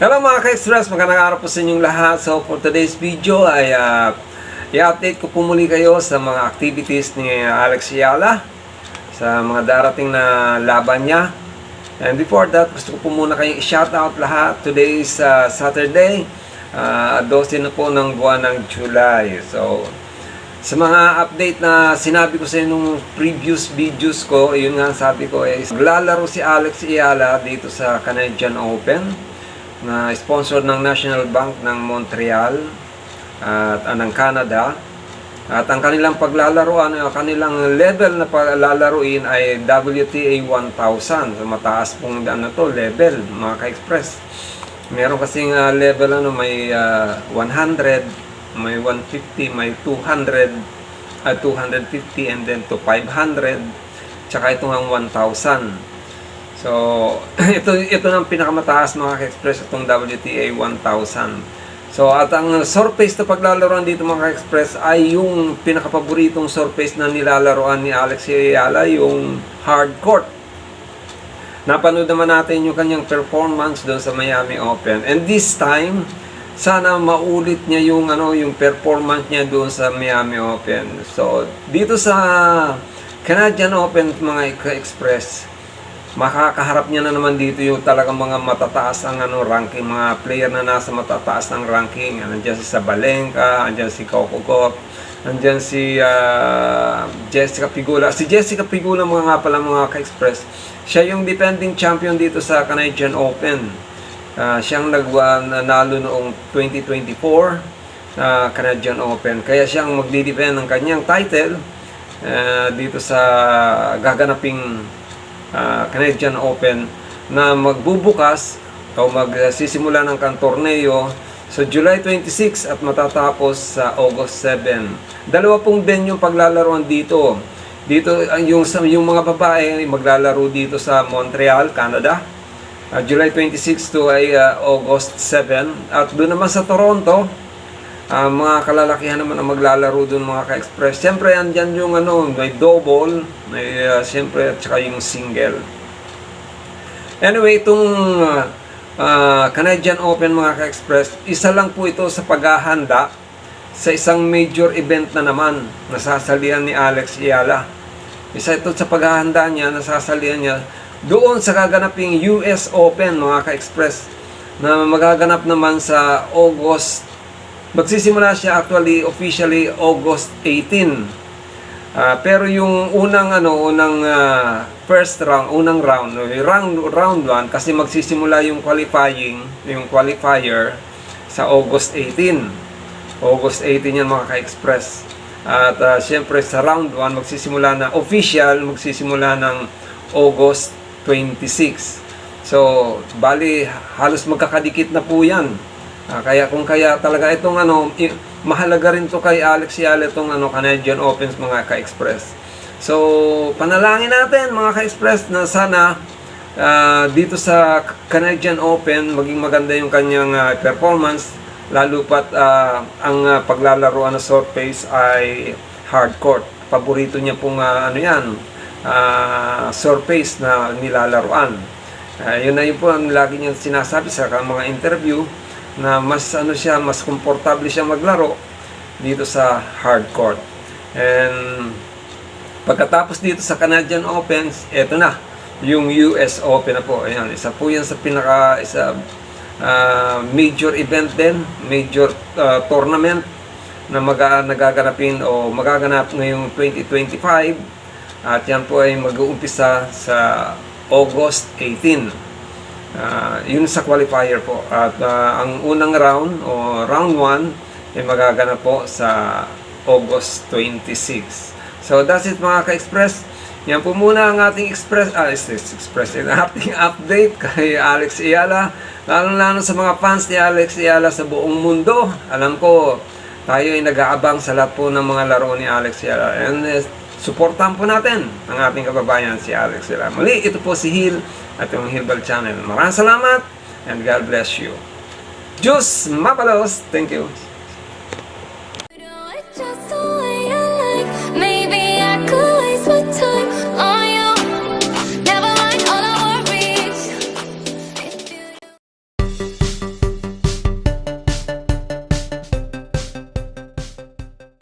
Hello mga ka-express, magandang araw po sa inyong lahat. So for today's video ay i-update ko po muli kayo sa mga activities ni Alex Eala sa mga darating na laban niya. And before that, gusto ko po muna kayong i-shoutout lahat. Today is Saturday, 12 na po ng buwan ng July. So sa mga update na sinabi ko sa inyo nung previous videos ko, yun nga sabi ko is maglalaro si Alex Eala dito sa Canadian Open na sponsor ng National Bank ng Montreal at ng Canada. At ang kanilang paglalaroan, ang kanilang level na paglalaruin ay WTA 1000. So mataas pong level mga ka-express. Meron kasing level may 100, may 150, may 200, 250 and then to 500, tsaka ito ang 1000. So, ito ng pinakamataas mga ka-express, itong WTA 1000. So, at ang surface na paglalaroan dito mga ka-express ay yung pinakapaboritong surface na nilalaroan ni Alex Eala, yung hard court. Napanood naman natin yung kanyang performance doon sa Miami Open. And this time, sana maulit niya yung performance niya doon sa Miami Open. So, dito sa Canadian Open mga ka-express, makakaharap niya na naman dito yung talagang mga matataas ang ranking, mga player na nasa matataas ng ranking. Nandiyan si Sabalenka, nandiyan si Coco Gauff, nandiyan si Jessica Pegula. Si Jessica Pegula mga ka-express, siya yung defending champion dito sa Canadian Open. Siyang nanalo noong 2024 Canadian Open. Kaya siyang magdi-defend ng kanyang title dito sa gaganaping Canadian Open na magbubukas o magsisimula ng torneo sa July 26 at matatapos sa August 7. Dalawa pong venue yung paglalaroan dito. Dito yung mga babae maglalaro dito sa Montreal, Canada. July 26 to ay August 7. At doon naman sa Toronto, mga kalalakihan naman ang maglalaro doon mga ka-express. Siyempre andyan yung may double, may siyempre at saka yung single. Anyway, itong Canadian Open mga ka-express, isa lang po ito sa paghahanda sa isang major event na naman nasasalihan ni Alex Eala. Isa ito sa paghahanda niya, nasasalihan niya doon sa gaganaping US Open mga ka-express na magaganap naman sa August. Magsisimula siya officially August 18. Pero yung unang first round, round 1 kasi magsisimula yung qualifier sa August 18. August 18 yan mga ka-express. At syempre sa round 1 magsisimula ng August 26. So, bali halos magkakadikit na po yan. Kaya talaga itong mahalaga rin to kay Alex Eala itong Canadian Opens mga ka-express. So panalangin natin mga ka-express na sana dito sa Canadian Open maging maganda yung kanyang performance, lalo pat ang paglalaroan na surface ay hard court. Paborito niya pong surface na nilalaroan. Yun na yun po ang lagi niyang sinasabi sa mga interview, na mas mas komportable siya maglaro dito sa hard court. And pagkatapos dito sa Canadian Open, eto na yung US Open na po. Ayan, isa po yan sa major event din, major tournament na magaganapin o magaganap ngayong 2025. At yan po ay mag-uumpisa sa August 18. Yun sa qualifier po. At ang unang round o round 1 ay magaganap po sa August 26. So that's it mga ka-express. Yan po muna ang ating ating update kay Alex Eala. Lalo sa mga fans ni Alex Eala sa buong mundo. Alam ko tayo ay nag-aabang sa lahat po ng mga laro ni Alex Eala. And supportan po natin ang ating kababayan si Alex Eala. Muli, ito po si Hill at yung Hilbal Channel. Maraming salamat and God bless you. Diyos mapalos. Thank you.